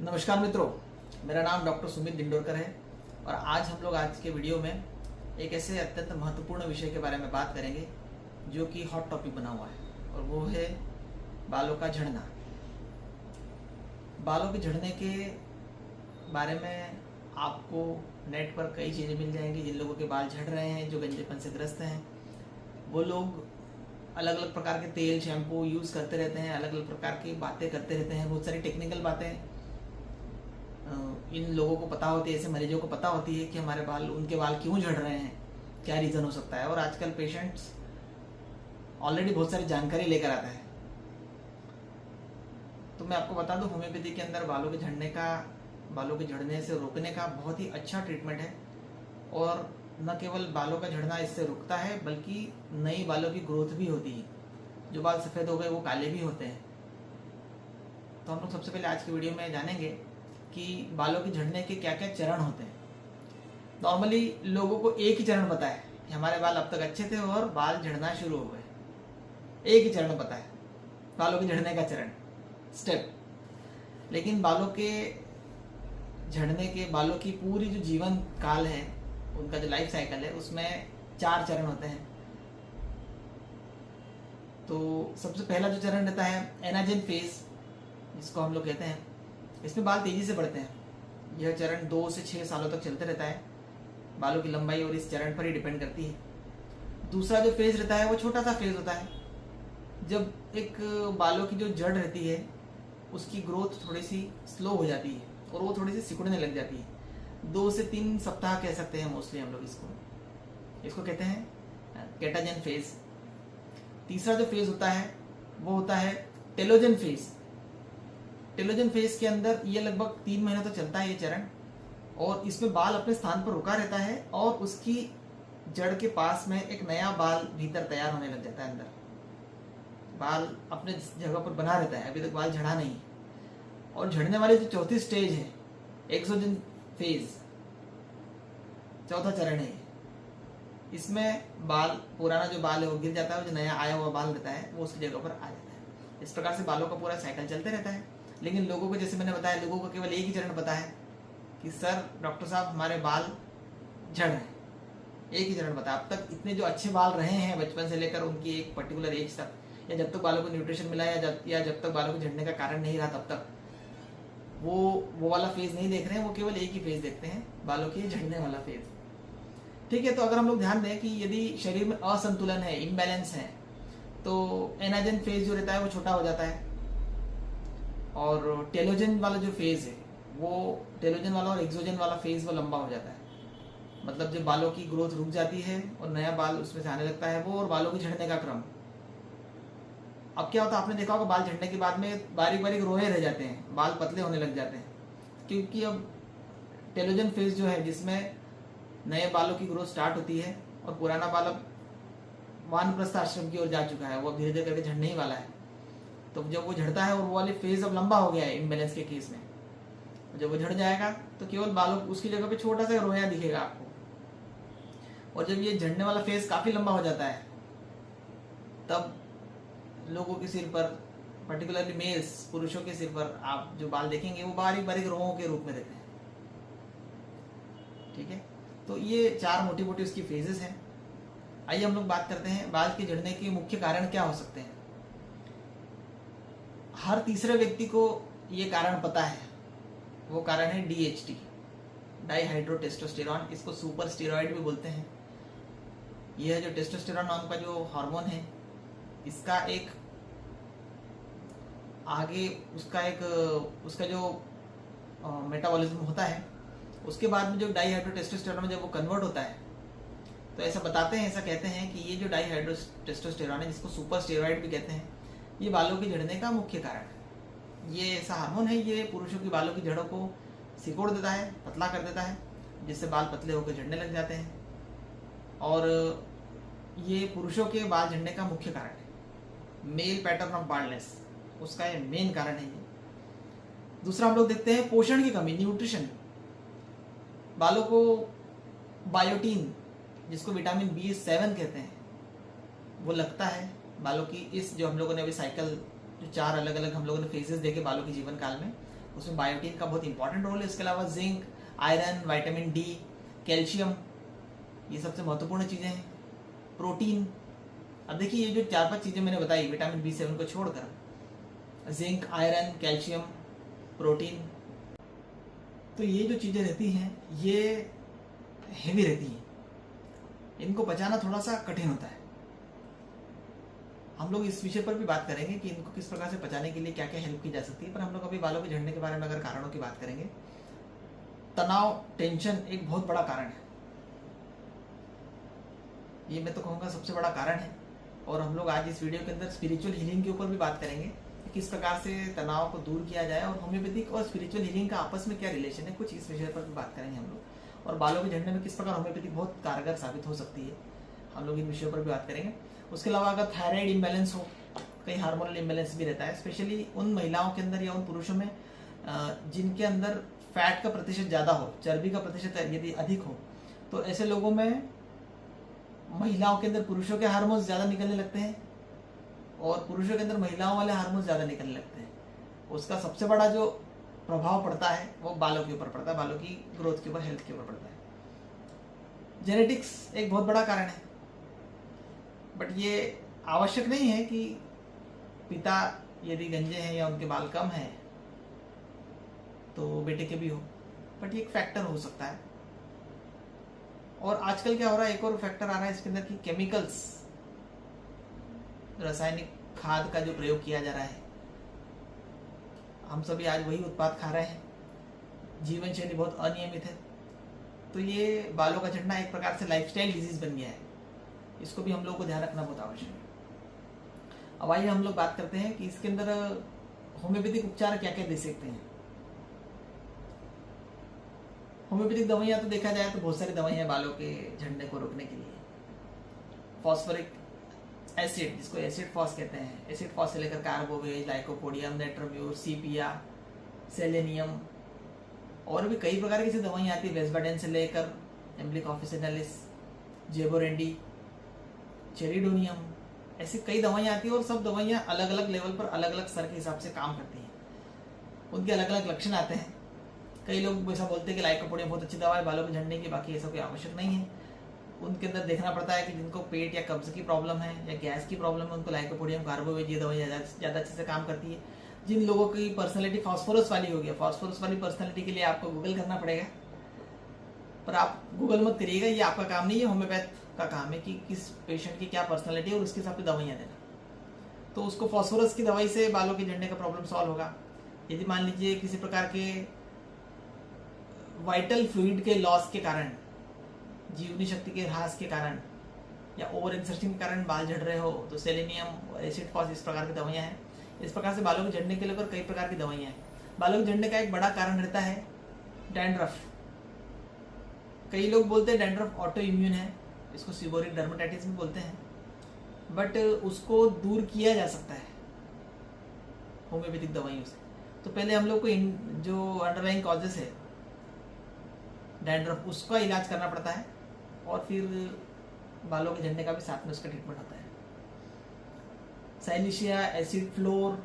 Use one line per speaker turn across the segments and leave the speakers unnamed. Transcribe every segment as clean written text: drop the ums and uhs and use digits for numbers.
नमस्कार मित्रों, मेरा नाम डॉक्टर सुमित दिंडोरकर है और आज हम लोग आज के वीडियो में एक ऐसे अत्यंत महत्वपूर्ण विषय के बारे में बात करेंगे जो कि हॉट टॉपिक बना हुआ है और वो है बालों का झड़ना। बालों के झड़ने के बारे में आपको नेट पर कई चीज़ें मिल जाएंगी। जिन लोगों के बाल झड़ रहे हैं, जो गंजेपन से ग्रस्त हैं, वो लोग अलग अलग प्रकार के तेल शैम्पू यूज़ करते रहते हैं, अलग अलग प्रकार की बातें करते रहते हैं। बहुत सारी टेक्निकल बातें इन लोगों को पता होती है, ऐसे मरीजों को पता होती है कि हमारे बाल, उनके बाल क्यों झड़ रहे हैं, क्या रीज़न हो सकता है। और आजकल पेशेंट्स ऑलरेडी बहुत सारी जानकारी लेकर आता है। तो मैं आपको बता दूं, होम्योपैथी के अंदर बालों के झड़ने से रोकने का बहुत ही अच्छा ट्रीटमेंट है। और न केवल बालों का झड़ना इससे रुकता है, बल्कि नई बालों की ग्रोथ भी होती है। जो बाल सफ़ेद हो गए वो काले भी होते हैं। तो हम लोग सबसे पहले आज की वीडियो में जानेंगे कि बालों के झड़ने के क्या क्या चरण होते हैं। नॉर्मली लोगों को एक ही चरण पता है कि हमारे बाल अब तक अच्छे थे और बाल झड़ना शुरू हो गए। एक ही चरण पता है, बालों के झड़ने का चरण, स्टेप। लेकिन बालों के झड़ने के, बालों की पूरी जो जीवन काल है, उनका जो लाइफ साइकिल है, उसमें 4 चरण होते हैं। तो सबसे पहला जो चरण रहता है एनाजेन फेज, जिसको हम लोग कहते हैं। इसमें बाल तेजी से बढ़ते हैं। यह चरण 2 से 6 सालों तक चलते रहता है। बालों की लंबाई और इस चरण पर ही डिपेंड करती है। दूसरा जो फेज रहता है वो छोटा सा फेज होता है, जब एक बालों की जो जड़ रहती है उसकी ग्रोथ थोड़ी सी स्लो हो जाती है और वो थोड़ी सी सिकुड़ने लग जाती है। 2 से 3 सप्ताह कह सकते हैं मोस्टली हम लोग इसको कहते हैं केटाजेन फेज। तीसरा जो फेज होता है वो होता है टेलोजन फेज। टेलोजन फेज के अंदर ये लगभग 3 महीने तक चलता है ये चरण, और इसमें बाल अपने स्थान पर रुका रहता है और उसकी जड़ के पास में एक नया बाल भीतर तैयार होने लग जाता है। अंदर बाल अपने जगह पर बना रहता है, अभी तक बाल झड़ा नहीं। और झड़ने वाली जो चौथी स्टेज है एक्सोजन फेज, चौथा चरण है। इसमें बाल, पुराना जो बाल है वो गिर जाता है और जो नया आया हुआ बाल रहता है वो उसकी जगह पर आ जाता है। इस प्रकार से बालों का पूरा साइकिल चलते रहता है। लेकिन लोगों को, जैसे मैंने बताया, लोगों को केवल एक ही चरण पता है कि सर डॉक्टर साहब हमारे बाल झड़ रहे हैं। एक ही चरण पता है। अब तक इतने जो अच्छे बाल रहे हैं बचपन से लेकर उनकी एक पर्टिकुलर एज तक, या जब तक बालों को न्यूट्रिशन मिला, या जब तक बालों के झड़ने का कारण नहीं रहा, तब तक वो वाला फेज नहीं देख रहे हैं। वो केवल एक ही फेज देखते हैं, बालों के झड़ने वाला फेज। ठीक है, तो अगर हम लोग ध्यान दें कि यदि शरीर में असंतुलन है, इम्बैलेंस है, तो एनाजेन फेज जो रहता है वो छोटा हो जाता है। और टेलोजन वाला जो फेज है, वो टेलोजन वाला और एक्सोजन वाला फेज वो लंबा हो जाता है। मतलब जब बालों की ग्रोथ रुक जाती है और नया बाल उसमें से आने लगता है वो, और बालों के झड़ने का क्रम। अब क्या होता है, आपने देखा होगा बाल झड़ने के बाद में बारीक बारीक रोए रह जाते हैं, बाल पतले होने लग जाते हैं, क्योंकि अब टेलोजन फेज जो है, जिसमें नए बालों की ग्रोथ स्टार्ट होती है और पुराना बाल अब वानप्रस्थ आश्रम की ओर जा चुका है, वो अब धीरे धीरे करके झड़ने ही वाला है। तो जब वो झड़ता है और वो वाली फेज अब लंबा हो गया है इम्बैलेंस के केस में, जब वो झड़ जाएगा तो केवल बालों, उसकी जगह पे छोटा सा रोया दिखेगा आपको। और जब ये झड़ने वाला फेज काफी लंबा हो जाता है, तब लोगों के सिर पर, पर्टिकुलरली मेल्स, पुरुषों के सिर पर आप जो बाल देखेंगे वो बारीक बारीक रोओं के रूप में रहते हैं। ठीक है, तो ये 4 मोटी मोटी उसकी फेजेस हैं। आइए हम लोग बात करते हैं बाल के झड़ने के मुख्य कारण क्या हो सकते हैं। हर तीसरे व्यक्ति को ये कारण पता है। वो कारण है DHT, डाईहाइड्रोटेस्टोस्टेरॉन। इसको सुपर स्टेरॉइड भी बोलते हैं। यह जो टेस्टोस्टेरॉन नाम का जो हार्मोन है, इसका एक आगे उसका जो मेटाबॉलिज्म होता है, उसके बाद में जो डाईहाइड्रोटेस्टोस्टेरॉन में जब वो कन्वर्ट होता है, तो ऐसा बताते हैं, ऐसा कहते हैं कि ये जो डाईहाइड्रोटेस्टोस्टेरॉन है, जिसको सुपर स्टेरॉइड भी कहते हैं, ये बालों के झड़ने का मुख्य कारण है। ये ऐसा हार्मोन है, ये पुरुषों की बालों की जड़ों को सिकोड़ देता है, पतला कर देता है, जिससे बाल पतले होकर झड़ने लग जाते हैं। और ये पुरुषों के बाल झड़ने का मुख्य कारण है। मेल पैटर्न ऑफ बाल्डनेस, उसका ये मेन कारण है। ये दूसरा हम लोग देखते हैं पोषण की कमी, न्यूट्रिशन। बालों को बायोटीन, जिसको विटामिन B7 कहते हैं, वो लगता है बालों की इस, जो हम लोगों ने अभी साइकिल, जो 4 अलग अलग हम लोगों ने फेजेस देखे बालों के जीवन काल में, उसमें बायोटीन का बहुत इंपॉर्टेंट रोल है। इसके अलावा zinc, iron, vitamin D, calcium, ये सबसे महत्वपूर्ण चीज़ें हैं। प्रोटीन, अब देखिए ये जो 4-5 चीज़ें मैंने बताई विटामिन B7 को छोड़कर, जिंक, आयरन, कैल्शियम, प्रोटीन, तो ये जो चीज़ें रहती हैं ये हेवी रहती हैं, इनको पचाना थोड़ा सा कठिन होता है। हम लोग इस विषय पर भी बात करेंगे कि इनको किस प्रकार से पचाने के लिए क्या क्या हेल्प की जा सकती है। पर हम लोग अभी बालों के झड़ने के बारे में अगर कारणों की बात करेंगे, तनाव, टेंशन एक बहुत बड़ा कारण है, ये मैं तो कहूँगा सबसे बड़ा कारण है। और हम लोग आज इस वीडियो के अंदर स्पिरिचुअल हीलिंग के ऊपर भी बात करेंगे कि किस प्रकार से तनाव को दूर किया जाए और होम्योपैथिक और स्पिरिचुअल हीलिंग का आपस में क्या रिलेशन है, कुछ इस विषय पर भी बात करेंगे हम लोग। और बालों के झड़ने में किस प्रकार होम्योपैथिक बहुत कारगर साबित हो सकती है, हम लोग इन विषयों पर भी बात करेंगे। उसके अलावा अगर थायराइड इम्बैलेंस हो, कई हार्मोनल इम्बैलेंस भी रहता है, स्पेशली उन महिलाओं के अंदर या उन पुरुषों में जिनके अंदर फैट का प्रतिशत ज़्यादा हो, चर्बी का प्रतिशत यदि अधिक हो, तो ऐसे लोगों में महिलाओं के अंदर पुरुषों के हार्मोन्स ज़्यादा निकलने लगते हैं और पुरुषों के अंदर महिलाओं वाले हार्मोन्स ज़्यादा निकलने लगते हैं। उसका सबसे बड़ा जो प्रभाव पड़ता है वो बालों के ऊपर पड़ता है, बालों की ग्रोथ के ऊपर, हेल्थ के ऊपर पड़ता है। जेनेटिक्स एक बहुत बड़ा कारण है, बट ये आवश्यक नहीं है कि पिता यदि गंजे हैं या उनके बाल कम हैं तो बेटे के भी हो, बट ये एक फैक्टर हो सकता है। और आजकल क्या हो रहा है, एक और फैक्टर आ रहा है इसके अंदर कि केमिकल्स, रासायनिक खाद का जो प्रयोग किया जा रहा है, हम सभी आज वही उत्पाद खा रहे हैं, जीवन शैली बहुत अनियमित है, तो ये बालों का झड़ना एक प्रकार से लाइफस्टाइल डिजीज बन गया है। इसको भी हम लोग को ध्यान रखना बहुत आवश्यक है। अब आइए हम लोग बात करते हैं कि इसके अंदर होम्योपैथिक उपचार क्या क्या दे सकते हैं। होम्योपैथिक दवाइयाँ तो देखा जाए तो बहुत सारी दवाइयाँ बालों के झड़ने को रोकने के लिए। फॉस्फोरिक एसिड, जिसको एसिड फॉस कहते हैं, एसिड फॉस से लेकर कार्बोवेज, लाइकोपोडियम, नेट्रोम्यूर, सीपिया, सेलेनियम, और भी कई प्रकार की दवाइयाँ आती है, वेस्बाडेन से लेकर एम्ब्लिक ऑफिसिनालिस, जेबोरेंडी, चेरिडोनियम, ऐसी कई दवाइयाँ आती है और सब दवाइयाँ अलग अलग लेवल पर अलग अलग स्तर के हिसाब से काम करती हैं, उनके अलग अलग लक्षण आते हैं। कई लोग ऐसा बोलते हैं कि लाइकोपोडियम बहुत अच्छी दवा है बालों में झड़ने की, बाकी ऐसा कोई आवश्यक नहीं है। उनके अंदर देखना पड़ता है कि जिनको पेट या कब्ज की प्रॉब्लम है या गैस की प्रॉब्लम है, उनको लाइकोपोडियम, कार्बोवेज, ये दवाई ज़्यादा अच्छे से काम करती है। जिन लोगों की पर्सनैलिटी फॉस्फोरस वाली हो गया, फॉस्फोरस वाली पर्सनैलिटी के लिए आपको गूगल करना पड़ेगा, पर आप गूगल मत करिएगा, ये आपका काम नहीं है, होम्योपैथ का काम है कि किस पेशेंट की क्या पर्सनैलिटी है और उसके हिसाब से दवाइयाँ देना। तो उसको फॉस्फोरस की दवाई से बालों के झड़ने का प्रॉब्लम सॉल्व होगा। यदि मान लीजिए किसी प्रकार के वाइटल फ्लूइड के लॉस के कारण, जीवनी शक्ति के ह्रास के कारण या ओवर एक्सर्शन के कारण बाल झड़ रहे हो, तो सेलेनियम, एसिड फॉस, इस प्रकार की दवाइयाँ हैं। इस प्रकार से बालों के झड़ने के लिए कई प्रकार की दवाइयाँ हैं। बालों के झड़ने का एक बड़ा कारण रहता है डैंड्रफ। कई लोग बोलते हैं डैंड्रफ ऑटो इम्यून है, इसको सीबोरिक डर्मेटाइटिस भी बोलते हैं, बट उसको दूर किया जा सकता है होम्योपैथिक दवाइयों से। तो पहले हम लोग को जो अंडरलाइंग कॉजेस है डैंड्रफ, उसका इलाज करना पड़ता है और फिर बालों के झड़ने का भी साथ में उसका ट्रीटमेंट होता है। साइलिशिया, एसिड फ्लोर,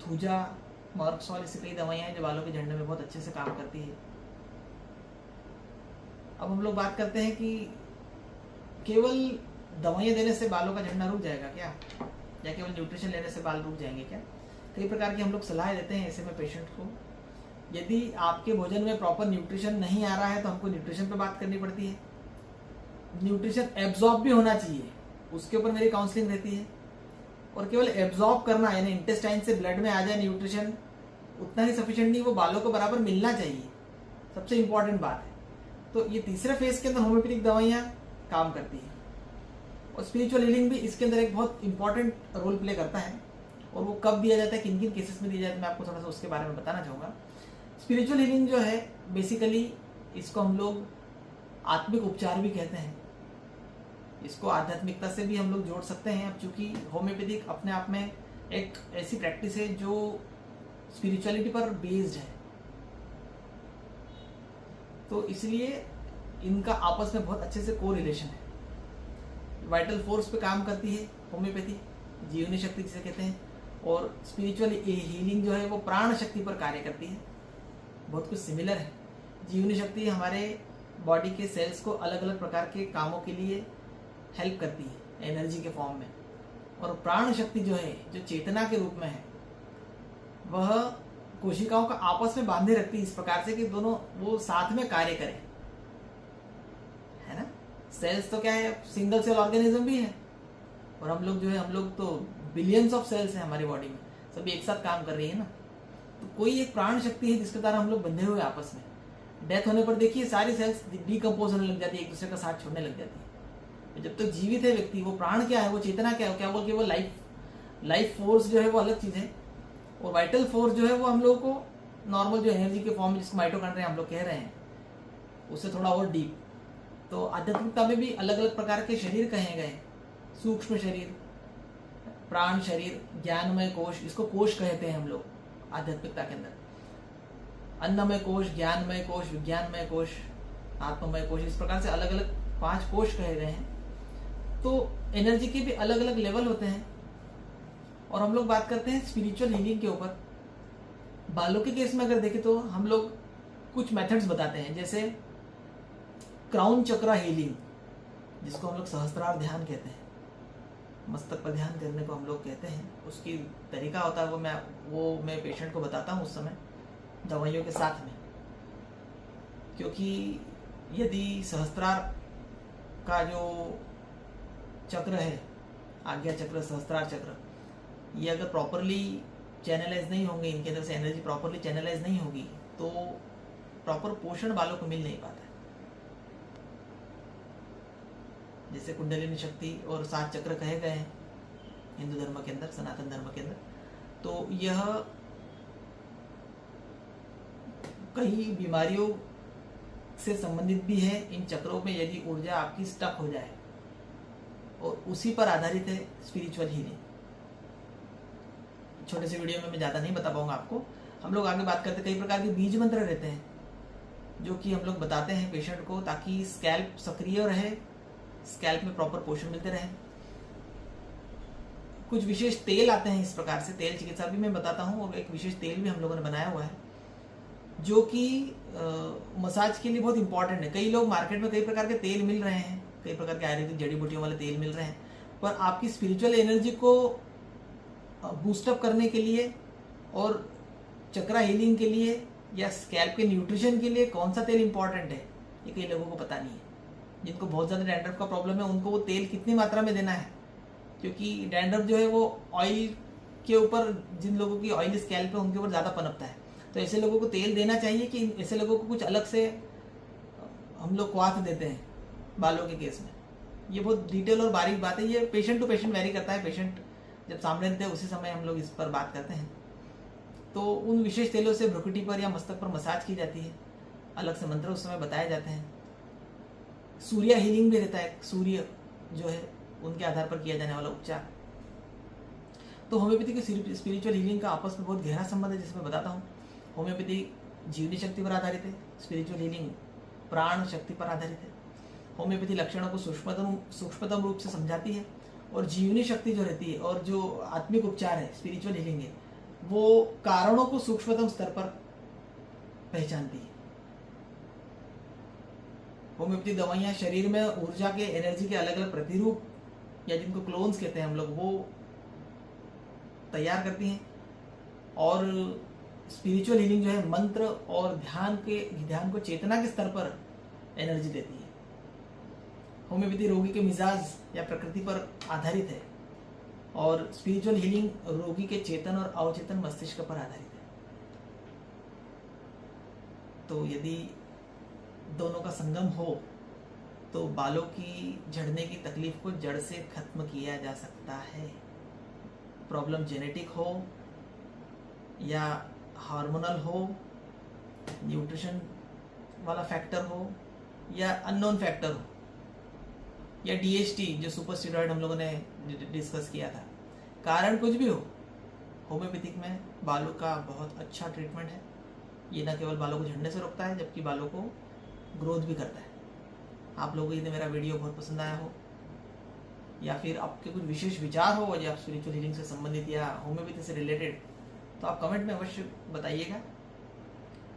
थूजा, मॉर्क्सॉल, ऐसी कई दवाइयाँ हैं जो बालों के झड़ने में बहुत अच्छे से काम करती है। अब हम लोग बात करते हैं कि केवल दवाइयाँ देने से बालों का झड़ना रुक जाएगा क्या, या केवल न्यूट्रिशन लेने से बाल रुक जाएंगे क्या? कई प्रकार की हम लोग सलाह देते हैं ऐसे में पेशेंट को। यदि आपके भोजन में प्रॉपर न्यूट्रिशन नहीं आ रहा है तो हमको न्यूट्रिशन पे बात करनी पड़ती है। न्यूट्रिशन एब्जॉर्ब भी होना चाहिए, उसके ऊपर मेरी काउंसलिंग रहती है। और केवल एब्जॉर्ब करना यानी इंटेस्टाइन से ब्लड में आ जाए न्यूट्रिशन, उतना ही सफिशिएंट नहीं, वो बालों को बराबर मिलना चाहिए, सबसे इंपॉर्टेंट बात है। तो ये तीसरे फेज के अंदर होम्योपैथिक दवाइयाँ काम करती है और स्पिरिचुअल हीलिंग भी इसके अंदर एक बहुत इंपॉर्टेंट रोल प्ले करता है। और वो कब दिया जाता है, किन किन केसेस में दिया जाता है, मैं आपको थोड़ा सा उसके बारे में बताना चाहूँगा। स्पिरिचुअल हीलिंग जो है बेसिकली इसको हम लोग आत्मिक उपचार भी कहते हैं, इसको आध्यात्मिकता से भी हम लोग जोड़ सकते हैं। अब चूंकि होम्योपैथिक अपने आप में एक ऐसी प्रैक्टिस है जो स्पिरिचुअलिटी पर बेस्ड है, तो इसलिए इनका आपस में बहुत अच्छे से को रिलेशन है। वाइटल फोर्स पे काम करती है होम्योपैथी, जीवनी शक्ति जिसे कहते हैं, और स्पिरिचुअल हीलिंग जो है वो प्राण शक्ति पर कार्य करती है। बहुत कुछ सिमिलर है। जीवनी शक्ति हमारे बॉडी के सेल्स को अलग अलग प्रकार के कामों के लिए हेल्प करती है एनर्जी के फॉर्म में। और प्राण शक्ति जो है, जो चेतना के रूप में है, वह कोशिकाओं का आपस में बांधे रखती है इस प्रकार से कि दोनों वो साथ में कार्य करें, है ना। सेल्स तो क्या है, सिंगल सेल ऑर्गेनिज्म भी है, और हम लोग जो है, हम लोग तो बिलियंस ऑफ सेल्स हैं हमारी बॉडी में, सभी एक साथ काम कर रही है ना। तो कोई एक प्राण शक्ति है जिसके द्वारा हम लोग बंधे हुए आपस में। डेथ होने पर देखिए सारी सेल्स डिकम्पोज होने लग जाती है, एक दूसरे का साथ छोड़ने लग जाती है। तो जब तक जीवित है व्यक्ति, वो प्राण क्या है, वो चेतना क्या है, क्या बोल के वो लाइफ फोर्स जो है वो अलग चीज है, और वाइटल फोर्स जो है वो हम लोगों को नॉर्मल जो एनर्जी के फॉर्म में जिसको माइटोकॉन्ड्रिया हम लोग कह रहे हैं, उससे थोड़ा और डीप। तो आध्यात्मिकता में भी अलग अलग प्रकार के शरीर कहे गए, सूक्ष्म शरीर, प्राण शरीर, ज्ञानमय कोश, इसको कोश कहते हैं हम लोग आध्यात्मिकता के अंदर। अन्नमय कोश, ज्ञानमय कोश, विज्ञानमय कोश, आत्ममय कोश, इस प्रकार से अलग अलग 5 कोश कहे गए हैं। तो एनर्जी के भी अलग अलग लेवल होते हैं। और हम लोग बात करते हैं स्पिरिचुअल हीलिंग के ऊपर। बालों के केस में अगर देखें तो हम लोग कुछ मेथड्स बताते हैं, जैसे क्राउन चक्रा हीलिंग, जिसको हम लोग सहस्त्रार ध्यान कहते हैं, मस्तक पर ध्यान करने को हम लोग कहते हैं। उसकी तरीका होता है वो मैं पेशेंट को बताता हूँ उस समय दवाइयों के साथ में, क्योंकि यदि सहस्त्रार का जो चक्र है, आज्ञा चक्र, सहस्त्रार चक्र, ये अगर प्रॉपरली चैनलाइज नहीं होंगे, इनके अंदर से एनर्जी प्रॉपरली चैनलाइज नहीं होगी, तो प्रॉपर पोषण बालों को मिल नहीं पाता है। जैसे कुंडलिनी शक्ति और 7 चक्र कहे गए हैं हिंदू धर्म के अंदर, सनातन धर्म के अंदर, तो यह कई बीमारियों से संबंधित भी है। इन चक्रों में यदि ऊर्जा आपकी स्टक हो जाए, और उसी पर आधारित है स्पिरिचुअल हीलिंग। छोटे से वीडियो में मैं ज़्यादा नहीं बता पाऊंगा आपको। हम लोग आगे बात करते, कई प्रकार के बीज मंत्र रहते हैं जो कि हम लोग बताते हैं पेशेंट को, ताकि स्कैल्प सक्रिय रहे, स्कैल्प में प्रॉपर पोषण मिलते रहे। कुछ विशेष तेल आते हैं इस प्रकार से, तेल चिकित्सा भी मैं बताता हूँ, और एक विशेष तेल भी हम लोगों ने बनाया हुआ है जो कि मसाज के लिए बहुत इंपॉर्टेंट है। कई लोग मार्केट में कई प्रकार के तेल मिल रहे हैं, कई प्रकार के आयुर्वेदिक जड़ी बूटियों वाले तेल मिल रहे हैं, पर आपकी स्पिरिचुअल एनर्जी को बूस्टअप करने के लिए और चक्रा हीलिंग के लिए या स्कैल्प के न्यूट्रिशन के लिए कौन सा तेल इंपॉर्टेंट है, ये कई लोगों को पता नहीं है। जिनको बहुत ज़्यादा डैंड्रफ का प्रॉब्लम है, उनको वो तेल कितनी मात्रा में देना है, क्योंकि डैंड्रफ जो है वो ऑयल के ऊपर, जिन लोगों की ऑयली स्कैल्प है उनके ऊपर ज़्यादा पनपता है। तो ऐसे लोगों को तेल देना चाहिए कि ऐसे लोगों को कुछ अलग से हम लोग क्वाथ देते हैं बालों के केस में। ये बहुत डिटेल और बारीक बात है, ये पेशेंट टू पेशेंट वेरी करता है। पेशेंट जब सामने रहते हैं उसी समय हम लोग इस पर बात करते हैं। तो उन विशेष तेलों से भ्रुकुटी पर या मस्तक पर मसाज की जाती है, अलग से मंत्र उस समय बताए जाते हैं। सूर्य हीलिंग भी रहता है, सूर्य जो है उनके आधार पर किया जाने वाला उपचार। तो होम्योपैथी की स्पिरिचुअल हीलिंग का आपस में बहुत गहरा संबंध है, जिसमें बताता हूँ। होम्योपैथी जीवनी शक्ति पर आधारित है, स्पिरिचुअल हीलिंग प्राण शक्ति पर आधारित है। होम्योपैथी लक्षणों को सूक्ष्मतम रूप से समझाती है, और जीवनी शक्ति जो रहती है और जो आत्मिक उपचार है, स्पिरिचुअल हीलिंग है, वो कारणों को सूक्ष्मतम स्तर पर पहचानती है। होम्योपैथी दवाइयाँ शरीर में ऊर्जा के, एनर्जी के अलग अलग प्रतिरूप या जिनको क्लोन्स कहते हैं हम लोग, वो तैयार करती हैं। और स्पिरिचुअल हीलिंग जो है मंत्र और ध्यान को चेतना के स्तर पर एनर्जी देती है। होम्योपैथी रोगी के मिजाज या प्रकृति पर आधारित है, और स्पिरिचुअल हीलिंग रोगी के चेतन और अवचेतन मस्तिष्क पर आधारित है। तो यदि दोनों का संगम हो तो बालों की झड़ने की तकलीफ को जड़ से खत्म किया जा सकता है। प्रॉब्लम जेनेटिक हो या हार्मोनल हो, न्यूट्रिशन वाला फैक्टर हो या अननोन फैक्टर हो, या डीएचटी जो सुपर स्टेरॉइड हम लोगों ने डिस्कस किया था, कारण कुछ भी हो, होम्योपैथिक में बालों का बहुत अच्छा ट्रीटमेंट है। ये न केवल बालों को झड़ने से रोकता है, जबकि बालों को ग्रोथ भी करता है। आप लोगों को यदि मेरा वीडियो बहुत पसंद आया हो, या फिर आपके कुछ विशेष विचार हो या आप स्पिरिचुअल हीलिंग से संबंधित या होम्योपैथी से रिलेटेड, तो आप कमेंट में अवश्य बताइएगा।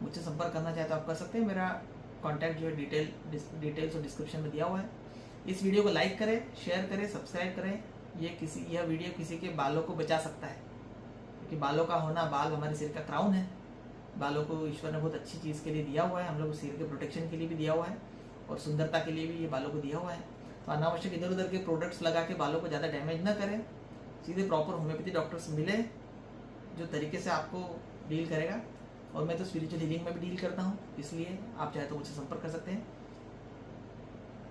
मुझसे संपर्क करना चाहे तो आप कर सकते हैं। मेरा कॉन्टैक्ट जो है डिटेल्स और डिस्क्रिप्शन में दिया हुआ है। इस वीडियो को लाइक करें, शेयर करें, सब्सक्राइब करें। यह वीडियो किसी के बालों को बचा सकता है, क्योंकि बालों का होना, बाल हमारे सिर का क्राउन है। बालों को ईश्वर ने बहुत अच्छी चीज़ के लिए दिया हुआ है, हम लोग सिर के प्रोटेक्शन के लिए भी दिया हुआ है और सुंदरता के लिए भी ये बालों को दिया हुआ है। तो अनावश्यक इधर उधर के प्रोडक्ट्स लगा के बालों को ज़्यादा डैमेज ना करें। सीधे प्रॉपर होम्योपैथी डॉक्टर से मिले जो तरीके से आपको डील करेगा। और मैं तो स्पिरिचुअल हीलिंग में भी डील करता हूँ, इसलिए आप चाहे तो मुझसे संपर्क कर सकते हैं।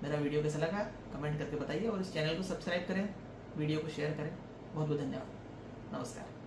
मेरा वीडियो कैसा लगा कमेंट करके बताइए और इस चैनल को सब्सक्राइब करें, वीडियो को शेयर करें। बहुत बहुत धन्यवाद। नमस्कार।